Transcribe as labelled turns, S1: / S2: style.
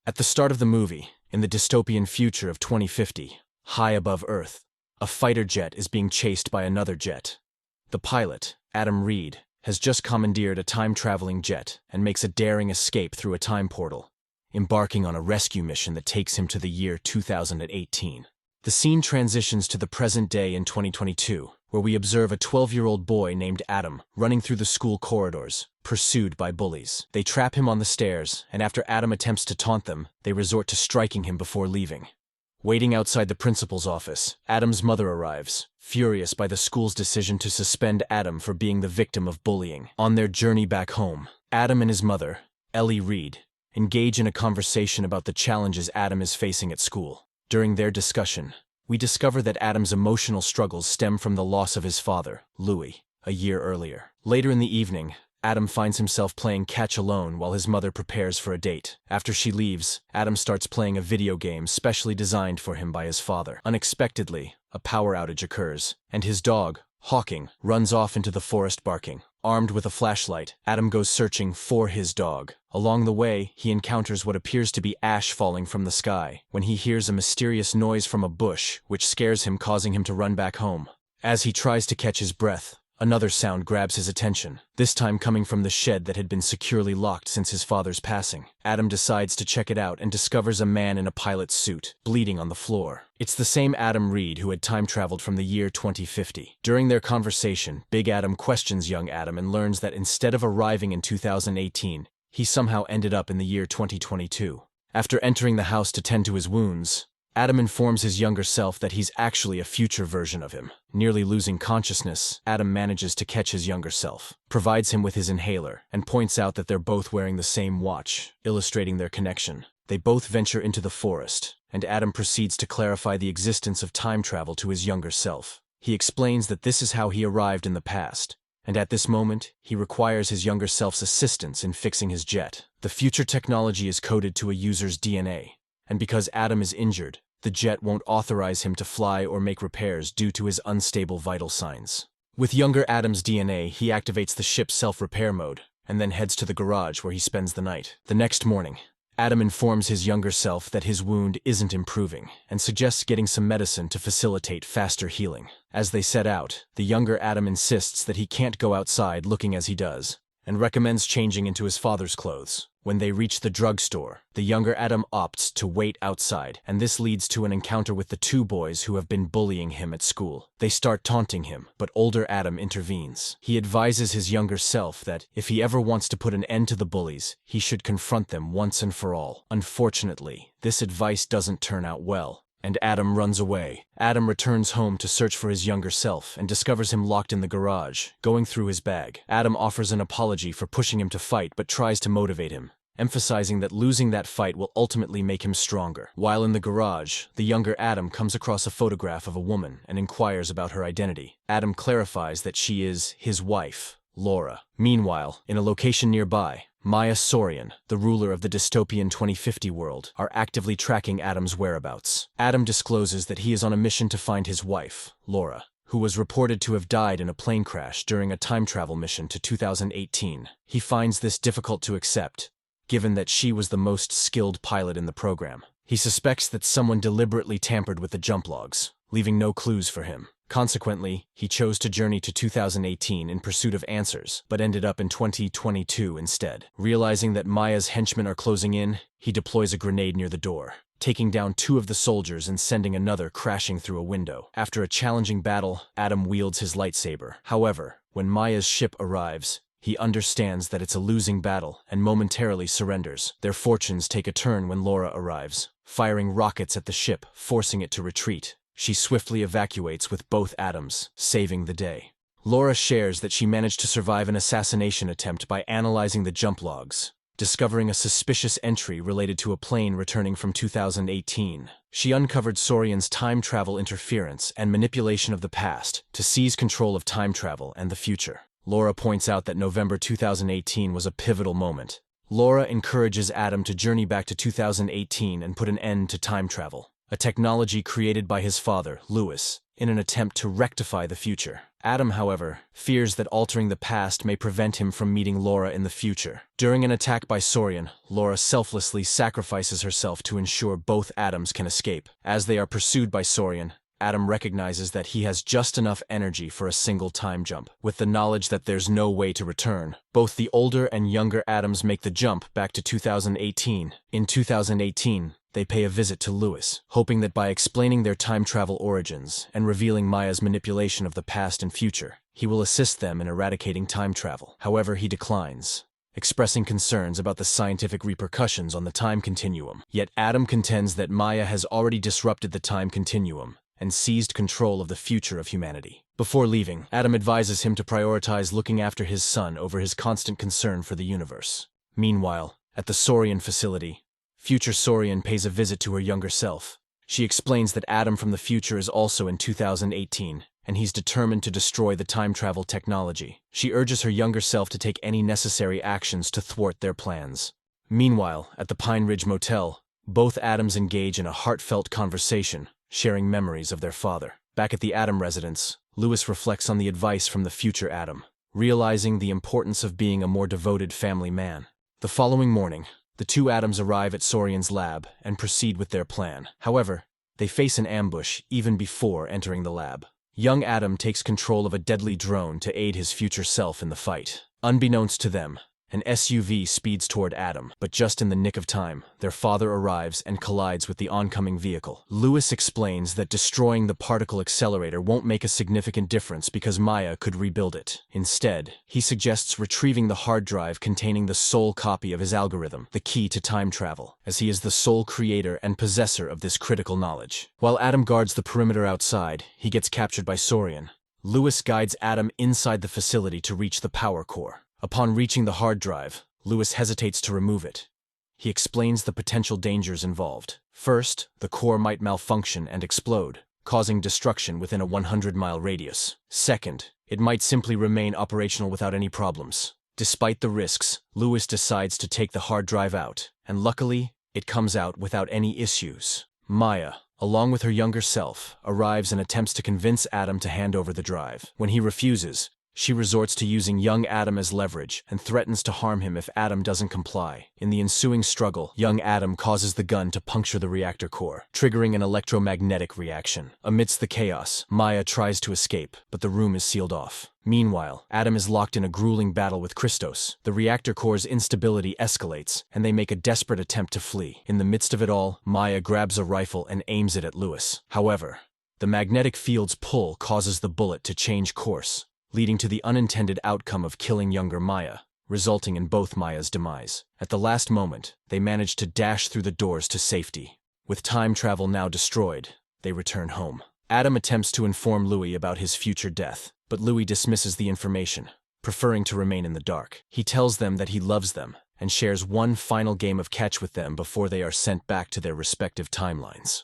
S1: At the start of the movie, in the dystopian future of 2050, high above Earth, a fighter jet is being chased by another jet. The pilot, Adam Reed, has just commandeered a time-traveling jet and makes a daring escape through a time portal, embarking on a rescue mission that takes him to the year 2018. The scene transitions to the present day in 2022, where we observe a 12-year-old boy named Adam running through the school corridors, pursued by bullies. They trap him on the stairs, and after Adam attempts to taunt them, they resort to striking him before leaving. Waiting outside the principal's office, Adam's mother arrives, furious by the school's decision to suspend Adam for being the victim of bullying. On their journey back home, Adam and his mother, Ellie Reed, engage in a conversation about the challenges Adam is facing at school. During their discussion, we discover that Adam's emotional struggles stem from the loss of his father, Louis, a year earlier. Later in the evening, Adam finds himself playing catch alone while his mother prepares for a date. After she leaves, Adam starts playing a video game specially designed for him by his father. Unexpectedly, a power outage occurs, and his dog, Hawking, runs off into the forest barking. Armed with a flashlight, Adam goes searching for his dog. Along the way, he encounters what appears to be ash falling from the sky, when he hears a mysterious noise from a bush, which scares him, causing him to run back home. As he tries to catch his breath, another sound grabs his attention, this time coming from the shed that had been securely locked since his father's passing. Adam decides to check it out and discovers a man in a pilot's suit, bleeding on the floor. It's the same Adam Reed who had time-traveled from the year 2050. During their conversation, Big Adam questions young Adam and learns that instead of arriving in 2018, he somehow ended up in the year 2022. After entering the house to tend to his wounds, Adam informs his younger self that he's actually a future version of him. Nearly losing consciousness, Adam manages to catch his younger self, provides him with his inhaler, and points out that they're both wearing the same watch, illustrating their connection. They both venture into the forest, and Adam proceeds to clarify the existence of time travel to his younger self. He explains that this is how he arrived in the past, and at this moment, he requires his younger self's assistance in fixing his jet. The future technology is coded to a user's DNA, and because Adam is injured, the jet won't authorize him to fly or make repairs due to his unstable vital signs. With younger Adam's DNA, he activates the ship's self-repair mode, and then heads to the garage where he spends the night. The next morning, Adam informs his younger self that his wound isn't improving, and suggests getting some medicine to facilitate faster healing. As they set out, the younger Adam insists that he can't go outside looking as he does, and recommends changing into his father's clothes. When they reach the drugstore, the younger Adam opts to wait outside, and this leads to an encounter with the two boys who have been bullying him at school. They start taunting him, but older Adam intervenes. He advises his younger self that if he ever wants to put an end to the bullies, he should confront them once and for all. Unfortunately, this advice doesn't turn out well, and Adam runs away. Adam returns home to search for his younger self and discovers him locked in the garage, going through his bag. Adam offers an apology for pushing him to fight but tries to motivate him, emphasizing that losing that fight will ultimately make him stronger. While in the garage, the younger Adam comes across a photograph of a woman and inquires about her identity. Adam clarifies that she is his wife, Laura. Meanwhile, in a location nearby, Maya Sorian, the ruler of the dystopian 2050 world, are actively tracking Adam's whereabouts. Adam discloses that he is on a mission to find his wife, Laura, who was reported to have died in a plane crash during a time travel mission to 2018. He finds this difficult to accept, given that she was the most skilled pilot in the program. He suspects that someone deliberately tampered with the jump logs, leaving no clues for him. Consequently, he chose to journey to 2018 in pursuit of answers, but ended up in 2022 instead. Realizing that Maya's henchmen are closing in, he deploys a grenade near the door, taking down two of the soldiers and sending another crashing through a window. After a challenging battle, Adam wields his lightsaber. However, when Maya's ship arrives, he understands that it's a losing battle and momentarily surrenders. Their fortunes take a turn when Laura arrives, firing rockets at the ship, forcing it to retreat. She swiftly evacuates with both Adams, saving the day. Laura shares that she managed to survive an assassination attempt by analyzing the jump logs, discovering a suspicious entry related to a plane returning from 2018. She uncovered Sorian's time travel interference and manipulation of the past to seize control of time travel and the future. Laura points out that November 2018 was a pivotal moment. Laura encourages Adam to journey back to 2018 and put an end to time travel. a technology created by his father, Louis, in an attempt to rectify the future. Adam, however, fears that altering the past may prevent him from meeting Laura in the future. During an attack by Saurian, Laura selflessly sacrifices herself to ensure both Adams can escape. As they are pursued by Saurian, Adam recognizes that he has just enough energy for a single time jump. With the knowledge that there's no way to return, both the older and younger Adams make the jump back to 2018. In 2018, they pay a visit to Louis, hoping that by explaining their time travel origins and revealing Maya's manipulation of the past and future, he will assist them in eradicating time travel. However, he declines, expressing concerns about the scientific repercussions on the time continuum. Yet Adam contends that Maya has already disrupted the time continuum and seized control of the future of humanity. Before leaving, Adam advises him to prioritize looking after his son over his constant concern for the universe. Meanwhile, at the Saurian facility, future Saurian pays a visit to her younger self. She explains that Adam from the future is also in 2018, and he's determined to destroy the time travel technology. She urges her younger self to take any necessary actions to thwart their plans. Meanwhile, at the Pine Ridge Motel, both Adams engage in a heartfelt conversation, sharing memories of their father. Back at the Adam residence, Louis reflects on the advice from the future Adam, realizing the importance of being a more devoted family man. The following morning, the two Adams arrive at Saurian's lab and proceed with their plan. However, they face an ambush even before entering the lab. Young Adam takes control of a deadly drone to aid his future self in the fight. Unbeknownst to them, an SUV speeds toward Adam, but just in the nick of time, their father arrives and collides with the oncoming vehicle. Louis explains that destroying the particle accelerator won't make a significant difference because Maya could rebuild it. Instead, he suggests retrieving the hard drive containing the sole copy of his algorithm, the key to time travel, as he is the sole creator and possessor of this critical knowledge. While Adam guards the perimeter outside, he gets captured by Saurian. Louis guides Adam inside the facility to reach the power core. Upon reaching the hard drive, Louis hesitates to remove it. He explains the potential dangers involved. First, the core might malfunction and explode, causing destruction within a 100-mile radius. Second, it might simply remain operational without any problems. Despite the risks, Louis decides to take the hard drive out, and luckily, it comes out without any issues. Maya, along with her younger self, arrives and attempts to convince Adam to hand over the drive. When he refuses, she resorts to using young Adam as leverage and threatens to harm him if Adam doesn't comply. In the ensuing struggle, young Adam causes the gun to puncture the reactor core, triggering an electromagnetic reaction. Amidst the chaos, Maya tries to escape, but the room is sealed off. Meanwhile, Adam is locked in a grueling battle with Christos. The reactor core's instability escalates, and they make a desperate attempt to flee. In the midst of it all, Maya grabs a rifle and aims it at Louis. However, the magnetic field's pull causes the bullet to change course, leading to the unintended outcome of killing younger Maya, resulting in both Maya's demise. At the last moment, they manage to dash through the doors to safety. With time travel now destroyed, they return home. Adam attempts to inform Louis about his future death, but Louis dismisses the information, preferring to remain in the dark. He tells them that he loves them and shares one final game of catch with them before they are sent back to their respective timelines.